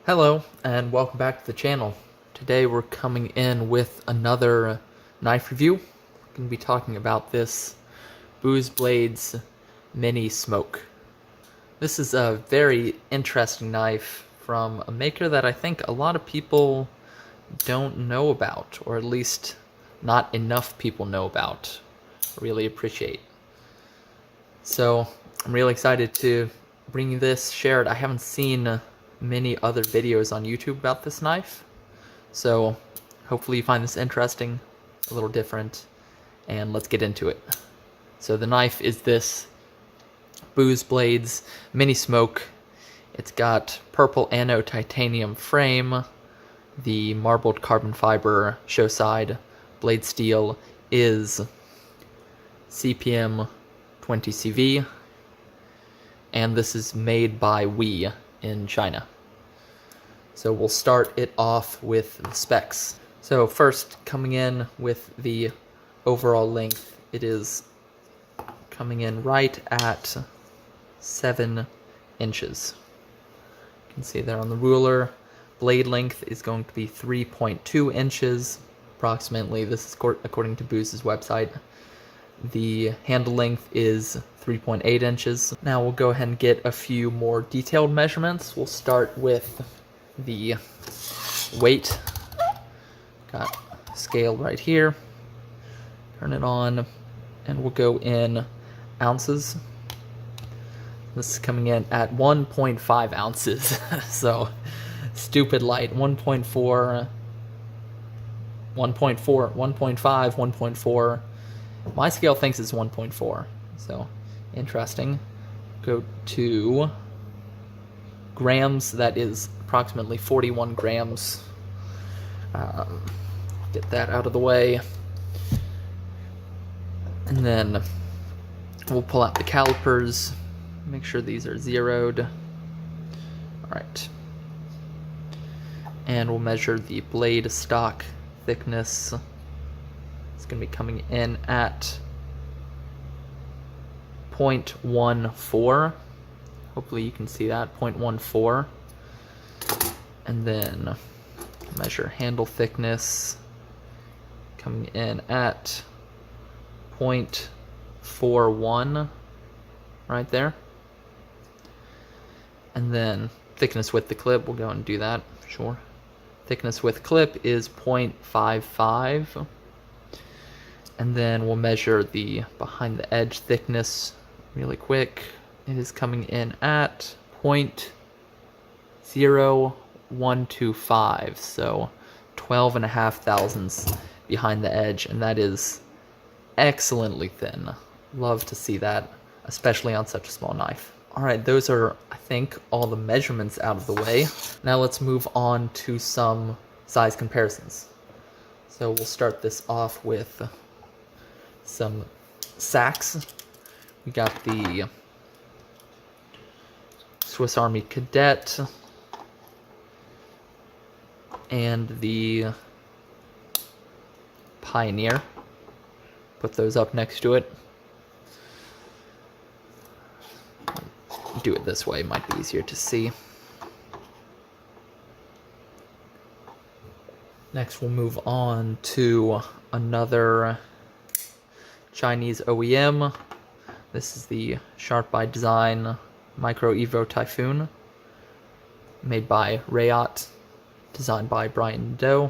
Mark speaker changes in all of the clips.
Speaker 1: Hello and welcome back to the channel. Today we're coming in with another knife review. We're going to be talking about this Booz Blades Mini Smoke. This is a very interesting knife from a maker that I think a lot of people don't know about, or at least not enough people know about, really appreciate. So I'm really excited to bring you this, share it. I haven't seen many other videos on YouTube about this knife, so hopefully you find this interesting, a little different, and let's get into it. So the knife is this Booz Blades Mini Smoke. It's got purple anno titanium frame. The marbled carbon fiber show side blade steel is CPM 20CV, and this is made by We in China. So we'll start it off with the specs. So first, coming in with the overall length, it is coming in right at 7 inches. You can see there on the ruler. Blade length is going to be 3.2 inches, approximately. This is according to Booz's website. The handle length is 3.8 inches. Now we'll go ahead and get a few more detailed measurements. We'll start with the weight. Got a scale right here. Turn it on, and we'll go in ounces. This is coming in at 1.5 ounces, so stupid light. 1.4, 1.4, 1.5, 1.4. My scale thinks it's 1.4, so interesting. Go to grams, that is approximately 41 grams. Get that out of the way. And then we'll pull out the calipers, make sure these are zeroed. Alright. And we'll measure the blade stock thickness. It's going to be coming in at 0.14. Hopefully you can see that, 0.14. And then measure handle thickness, coming in at 0.41, right there. And then thickness with the clip, we'll go and do that, sure. Thickness with clip is 0.55. And then we'll measure the behind the edge thickness really quick. It is coming in at 0.0125, so 12.5 thousandths behind the edge, and that is excellently thin. Love to see that, especially on such a small knife. Alright, those are, I think, all the measurements out of the way. Now let's move on to some size comparisons. So we'll start this off with some sacks. We got the Swiss Army Cadet and the Pioneer. Put those up next to it. Do it this way, might be easier to see. Next we'll move on to another Chinese OEM. This is the Sharp by Design Micro Evo Typhoon, made by Rayot, designed by Brian Doe.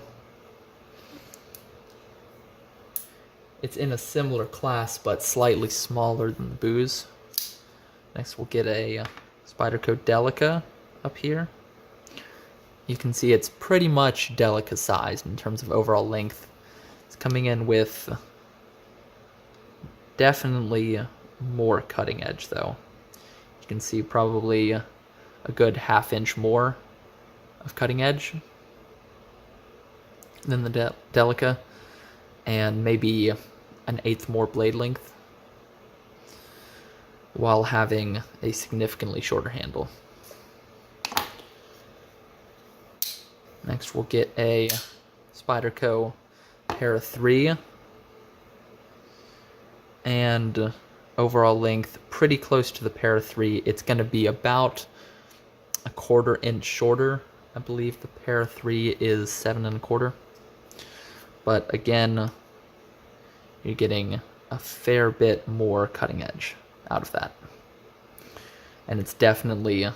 Speaker 1: It's in a similar class, but slightly smaller than the Booz. Next we'll get a Spyderco Delica up here. You can see it's pretty much Delica sized in terms of overall length. It's coming in with definitely more cutting edge though. You can see probably a good ½ inch more of cutting edge than the Delica, and maybe an eighth more blade length, while having a significantly shorter handle. Next we'll get a Spyderco Para 3, and overall length pretty close to the Para 3. It's going to be about a 1/4 inch shorter I believe the Para 3 is 7¼ but again, you're getting a fair bit more cutting edge out of that. And it's definitely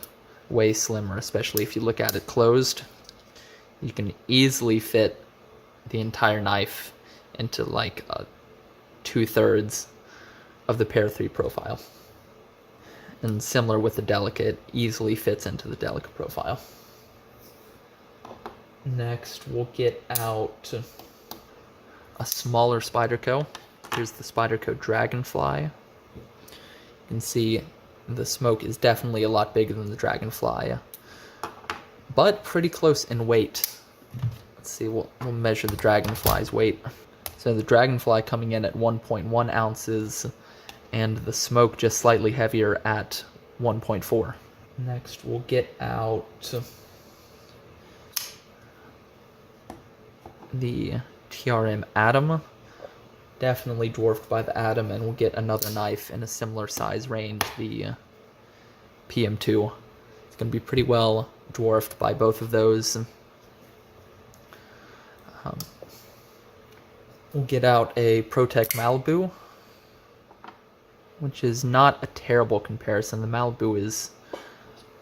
Speaker 1: way slimmer, especially if you look at it closed. You can easily fit the entire knife into like 2/3 of the Para 3 profile. And similar with the Delica, it easily fits into the Delica profile. Next, we'll get out a smaller Spyderco. Here's the Spyderco Dragonfly. You can see the smoke is definitely a lot bigger than the Dragonfly, but pretty close in weight. Let's see, we'll measure the Dragonfly's weight. So the Dragonfly coming in at 1.1 ounces, and the smoke just slightly heavier at 1.4. Next, we'll get out the TRM Atom. Definitely dwarfed by the Atom, and we'll get another knife in a similar size range, the PM2. It's going to be pretty well dwarfed by both of those. We'll get out a Protec Malibu, which is not a terrible comparison. The Malibu is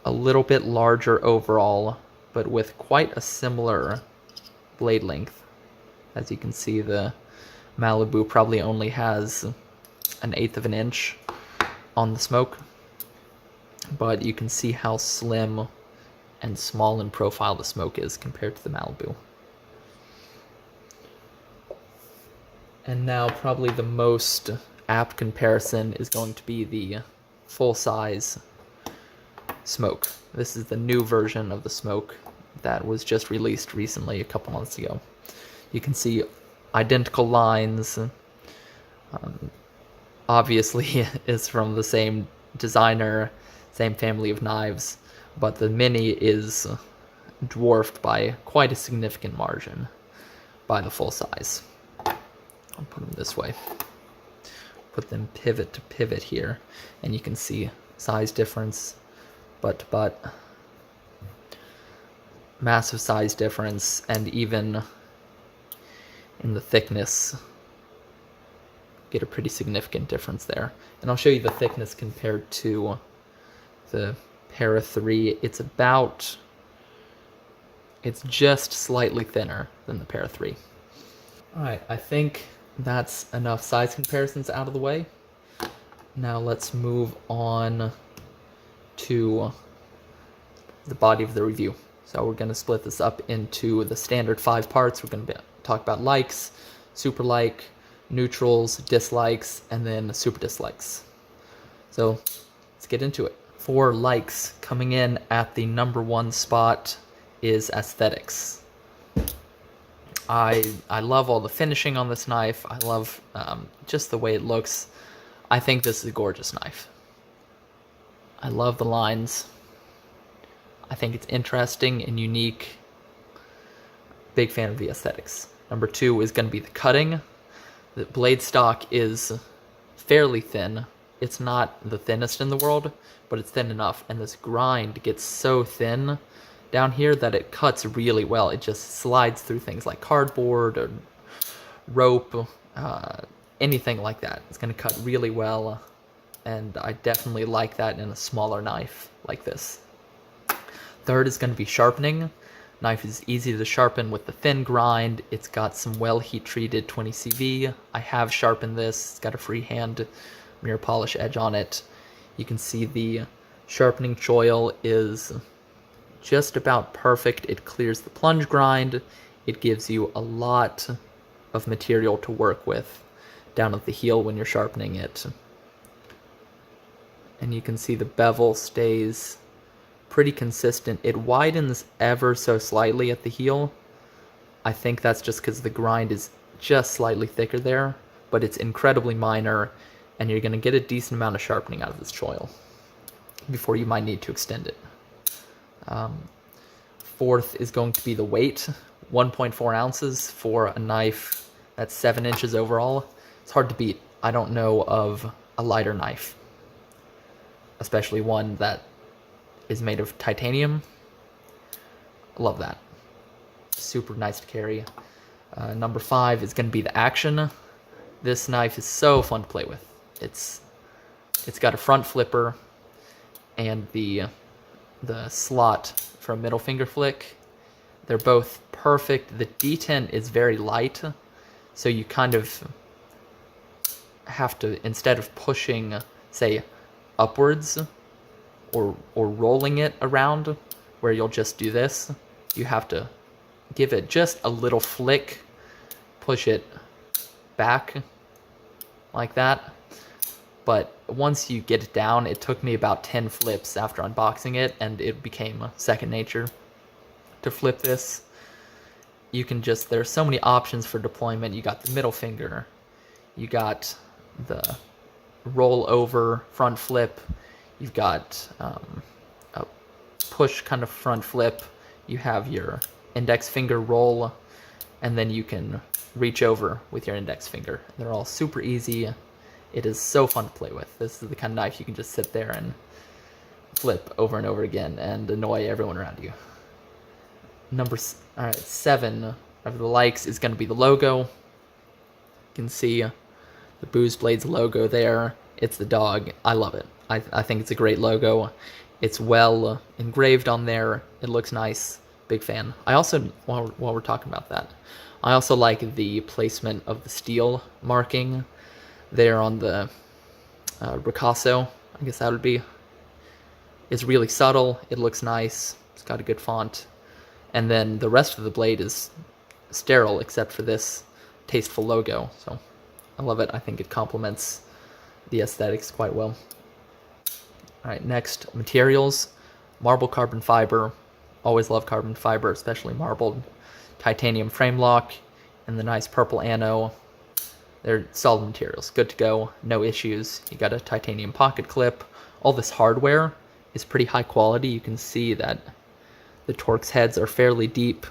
Speaker 1: a little bit larger overall, but with quite a similar blade length. As you can see, the Malibu probably only has 1/8 of an inch on the smoke, but you can see how slim and small in profile the smoke is compared to the Malibu. And now probably the most apt comparison is going to be the full-size smoke. This is the new version of the smoke that was just released recently, a couple months ago. You can see identical lines. Obviously, it's from the same designer, same family of knives, but the Mini is dwarfed by quite a significant margin by the full size. I'll put them this way. Put them pivot to pivot here, and you can see size difference, butt to butt, massive size difference, and even in the thickness, get a pretty significant difference there. And I'll show you the thickness compared to the Para 3. It's just slightly thinner than the Para 3. Alright, I think that's enough size comparisons out of the way. Now let's move on to the body of the review. So we're going to split this up into the standard 5 parts. We're going to talk about likes, super like, neutrals, dislikes, and then super dislikes. So let's get into it. For likes, coming in at the #1 spot is aesthetics. I love all the finishing on this knife. I love just the way it looks. I think this is a gorgeous knife. I love the lines. I think it's interesting and unique. Big fan of the aesthetics. #2 is going to be the cutting. The blade stock is fairly thin. It's not the thinnest in the world, but it's thin enough. And this grind gets so thin down here that it cuts really well. It just slides through things like cardboard or rope, anything like that. It's going to cut really well, and I definitely like that in a smaller knife like this. Third is going to be sharpening. Knife is easy to sharpen with the thin grind. It's got some well heat treated 20 CV. I have sharpened this. It's got a freehand mirror polish edge on it. You can see the sharpening choil is just about perfect. It clears the plunge grind. It gives you a lot of material to work with down at the heel when you're sharpening it. And you can see the bevel stays pretty consistent. It widens ever so slightly at the heel. I think that's just because the grind is just slightly thicker there, but it's incredibly minor, and you're going to get a decent amount of sharpening out of this choil before you might need to extend it. Fourth is going to be the weight. 1.4 ounces for a knife that's 7 inches overall. It's hard to beat. I don't know of a lighter knife, especially one that is made of titanium. Love that. Super nice to carry. Number 5 is going to be the Action. This knife is so fun to play with. It's got a front flipper and the slot for a middle finger flick. They're both perfect. The detent is very light, so you kind of have to, instead of pushing, say, upwards or rolling it around, where you'll just do this, you have to give it just a little flick, push it back like that. But once you get it down, it took me about 10 flips after unboxing it, and it became second nature to flip this. You can just, there's so many options for deployment. You got the middle finger, you got the roll over front flip, you've got a push kind of front flip, you have your index finger roll, and then you can reach over with your index finger. They're all super easy. It is so fun to play with. This is the kind of knife you can just sit there and flip over and over again and annoy everyone around you. Number 7 of the likes is going to be the logo. You can see the Booze Blades logo there. It's the dog. I love it. I think it's a great logo. It's well engraved on there. It looks nice. Big fan. I also, while we're talking about that, I also like the placement of the steel marking there on the ricasso, I guess that would be. It's really subtle. It looks nice. It's got a good font. And then the rest of the blade is sterile except for this tasteful logo. So I love it. I think it complements the aesthetics quite well. All right, next, materials. Marble carbon fiber. Always love carbon fiber, especially marbled. Titanium frame lock and the nice purple anno. They're solid materials, good to go, no issues. You got a titanium pocket clip. All this hardware is pretty high quality. You can see that the Torx heads are fairly deep,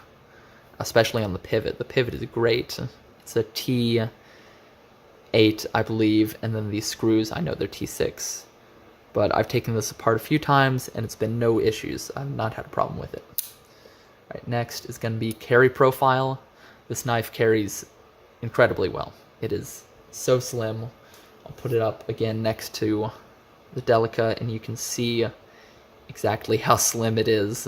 Speaker 1: especially on the pivot. The pivot is great. It's a T8, I believe, and then these screws, I know they're T6. But I've taken this apart a few times, and it's been no issues. I've not had a problem with it. All right, next is going to be carry profile. This knife carries incredibly well. It is so slim. I'll put it up again next to the Delica, and you can see exactly how slim it is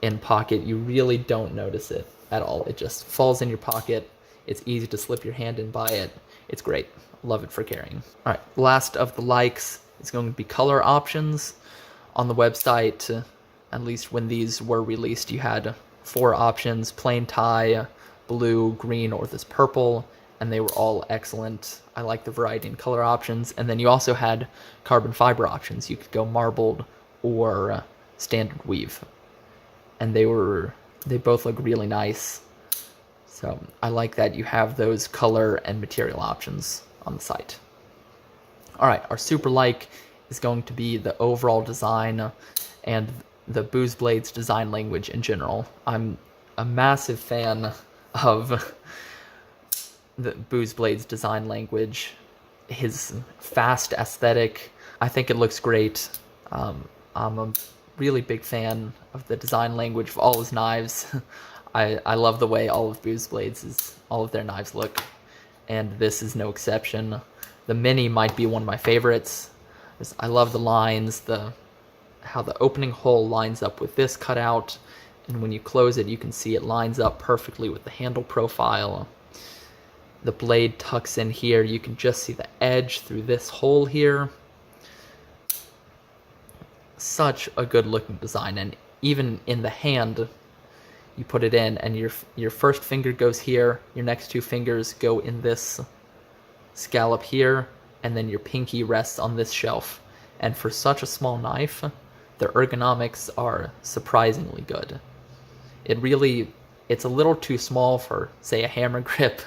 Speaker 1: in pocket. You really don't notice it at all. It just falls in your pocket. It's easy to slip your hand in by it. It's great. Love it for carrying. All right, last of the likes is going to be color options. On the website, at least when these were released, you had 4 options: plain tie, blue, green, or this purple, and they were all excellent. I like the variety in color options. And then you also had carbon fiber options. You could go marbled or standard weave, and they both look really nice. So I like that you have those color and material options on the site. All right, our super like is going to be the overall design and the Booze Blades design language in general. I'm a massive fan of the Booze Blades design language, his fast aesthetic. I think it looks great. I'm a really big fan of the design language of all his knives. I love the way all of Booze Blades, all of their knives look, and this is no exception. The Mini might be one of my favorites. I love the lines, how the opening hole lines up with this cutout, and when you close it, you can see it lines up perfectly with the handle profile. The blade tucks in here. You can just see the edge through this hole here. Such a good looking design, and even in the hand, you put it in, and your first finger goes here, your next 2 fingers go in this scallop here, and then your pinky rests on this shelf. And for such a small knife, the ergonomics are surprisingly good. It's a little too small for, say, a hammer grip.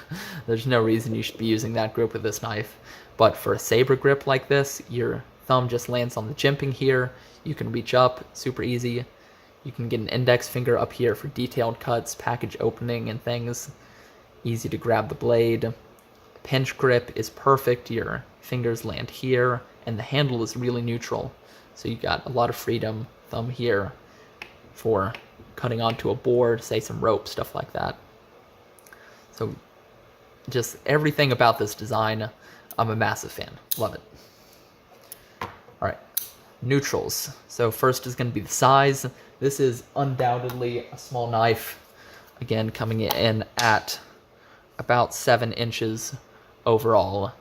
Speaker 1: There's no reason you should be using that grip with this knife. But for a saber grip like this, your thumb just lands on the jimping here. You can reach up, super easy. You can get an index finger up here for detailed cuts, package opening, and things. Easy to grab the blade. Pinch grip is perfect. Your fingers land here, and the handle is really neutral. So you got a lot of freedom. Thumb here for cutting onto a board, say some rope, stuff like that. So just everything about this design, I'm a massive fan. Love it. All right, neutrals. So first is going to be the size. This is undoubtedly a small knife. Again, coming in at about 7 inches overall.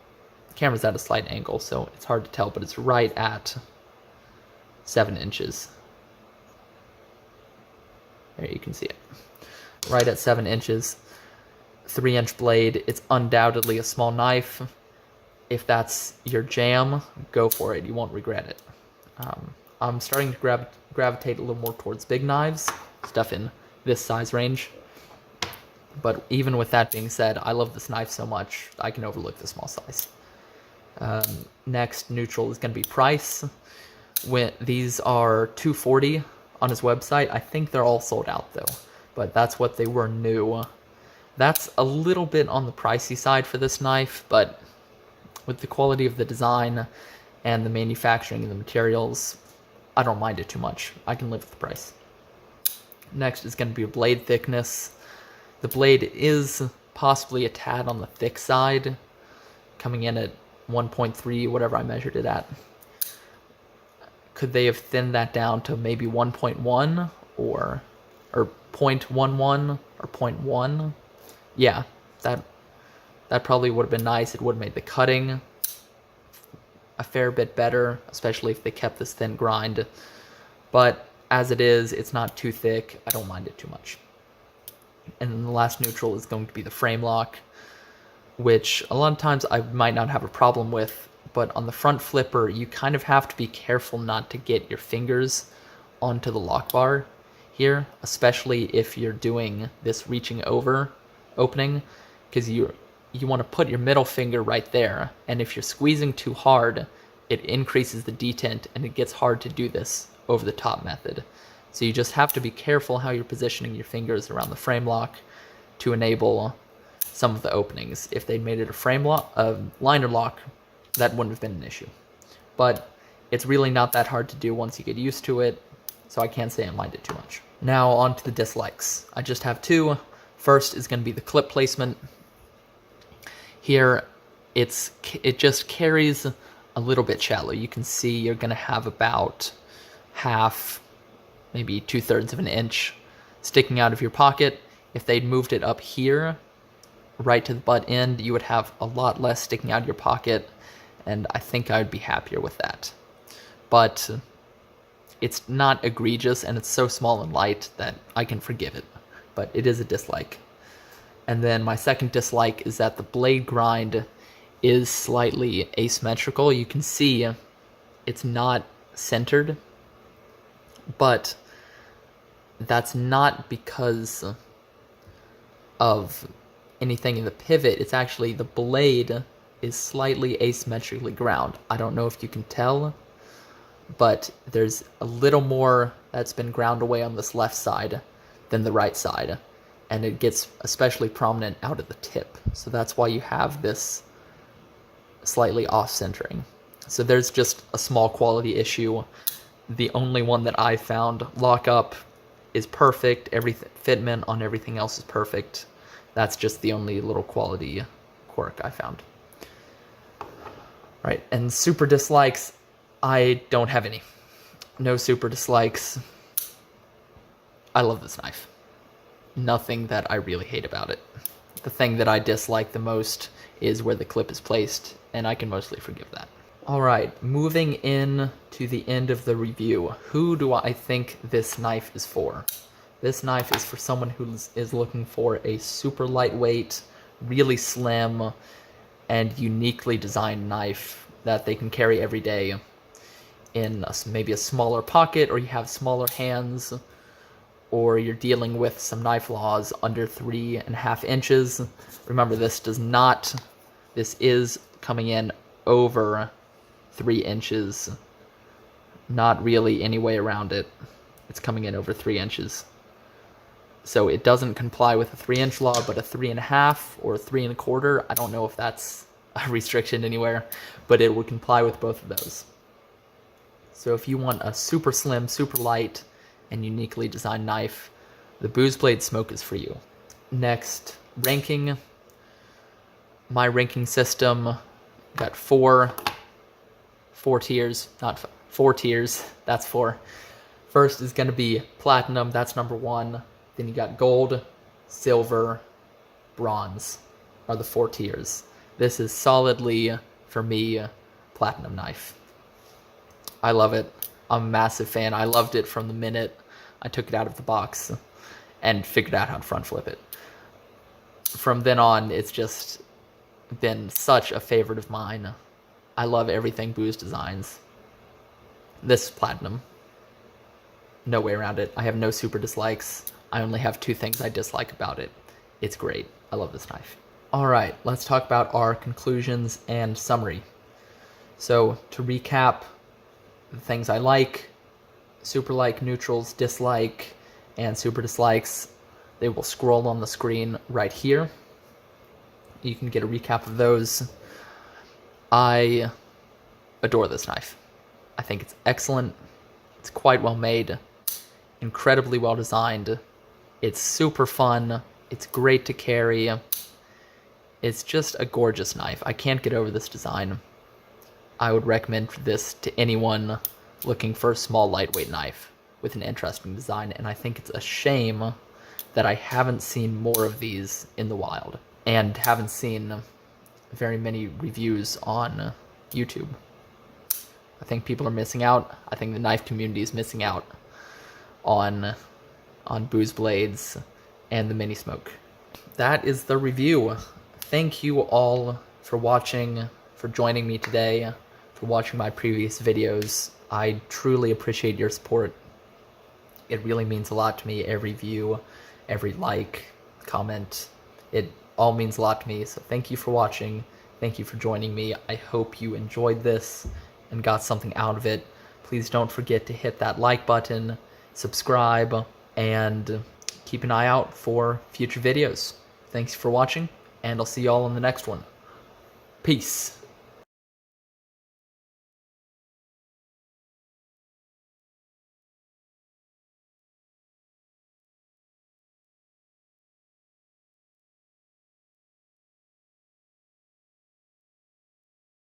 Speaker 1: The camera's at a slight angle, so it's hard to tell, but it's right at 7 inches. There you can see it. Right at 7 inches. 3-inch blade. It's undoubtedly a small knife. If that's your jam, go for it. You won't regret it. I'm starting to gravitate a little more towards big knives, stuff in this size range. But even with that being said, I love this knife so much, I can overlook the small size. Next neutral is going to be price. These are $240 on his website. I think they're all sold out though, but that's what they were new. That's a little bit on the pricey side for this knife, but with the quality of the design and the manufacturing and the materials, I don't mind it too much. I can live with the price. Next is going to be blade thickness. The blade is possibly a tad on the thick side, coming in at 1.3, whatever I measured it at. Could they have thinned that down to maybe 1.1 or 0.11 or 0.1? Yeah, that probably would have been nice. It would have made the cutting a fair bit better, especially if they kept this thin grind. But as it is, it's not too thick. I don't mind it too much. And then the last neutral is going to be the frame lock, which a lot of times I might not have a problem with, but on the front flipper, you kind of have to be careful not to get your fingers onto the lock bar here, especially if you're doing this reaching over opening, because you want to put your middle finger right there, and if you're squeezing too hard, it increases the detent, and it gets hard to do this over the top method. So you just have to be careful how you're positioning your fingers around the frame lock to enable some of the openings. If they'd made it a liner lock, that wouldn't have been an issue. But it's really not that hard to do once you get used to it, so I can't say I mind it too much. Now on to the dislikes. I just have two. First is going to be the clip placement. Here, it just carries a little bit shallow. You can see you're going to have about half, maybe 2/3 of an inch sticking out of your pocket. If they'd moved it up here, right to the butt end, you would have a lot less sticking out of your pocket, and I think I would be happier with that. But it's not egregious, and it's so small and light that I can forgive it, but it is a dislike. And then my second dislike is that the blade grind is slightly asymmetrical. You can see it's not centered, but that's not because of anything in the pivot. It's actually the blade is slightly asymmetrically ground. I don't know if you can tell, but there's a little more that's been ground away on this left side than the right side, and it gets especially prominent out at the tip. So that's why you have this slightly off-centering. So there's just a small quality issue. The only one that I found, lockup is perfect. Everything, fitment on everything else is perfect. That's just the only little quality quirk I found. Right, and super dislikes, I don't have any. No super dislikes. I love this knife. Nothing that I really hate about it. The thing that I dislike the most is where the clip is placed, and I can mostly forgive that. Alright, moving in to the end of the review. Who do I think this knife is for? This knife is for someone who is looking for a super lightweight, really slim, and uniquely designed knife that they can carry every day in maybe a smaller pocket, or you have smaller hands, or you're dealing with some knife laws under 3.5 inches. Remember, this is coming in over 3 inches. Not really any way around it. It's coming in over 3 inches. So it doesn't comply with a 3-inch law, but a 3.5 or 3.25. I don't know if that's a restriction anywhere, but it would comply with both of those. So if you want a super slim, super light, and uniquely designed knife, the Booze Blade Smoke is for you. Next, ranking. My ranking system got four tiers, not 4 tiers, that's 4. First is going to be platinum, that's number 1. Then you got gold, silver, bronze are the 4 tiers. This is solidly, for me, platinum knife. I love it. I'm a massive fan. I loved it from the minute I took it out of the box and figured out how to front flip it. From then on, it's just been such a favorite of mine. I love everything Booze designs. This is platinum. No way around it. I have no super dislikes. I only have 2 things I dislike about it. It's great. I love this knife. Alright, let's talk about our conclusions and summary. So, to recap, the things I like, super like, neutrals, dislike, and super dislikes, they will scroll on the screen right here. You can get a recap of those. I adore this knife. I think it's excellent. It's quite well made, incredibly well designed. It's super fun. It's great to carry. It's just a gorgeous knife. I can't get over this design. I would recommend this to anyone looking for a small, lightweight knife with an interesting design, and I think it's a shame that I haven't seen more of these in the wild, and haven't seen very many reviews on YouTube. I think people are missing out. I think the knife community is missing out on Booze Blades and the Mini Smoke. That is the review. Thank you all for watching, for joining me today, for watching my previous videos. I truly appreciate your support. It really means a lot to me. Every view, every like, comment, it all means a lot to me. So thank you for watching. Thank you for joining me. I hope you enjoyed this and got something out of it. Please don't forget to hit that like button, subscribe, and keep an eye out for future videos. Thanks for watching, and I'll see y'all in the next one. Peace.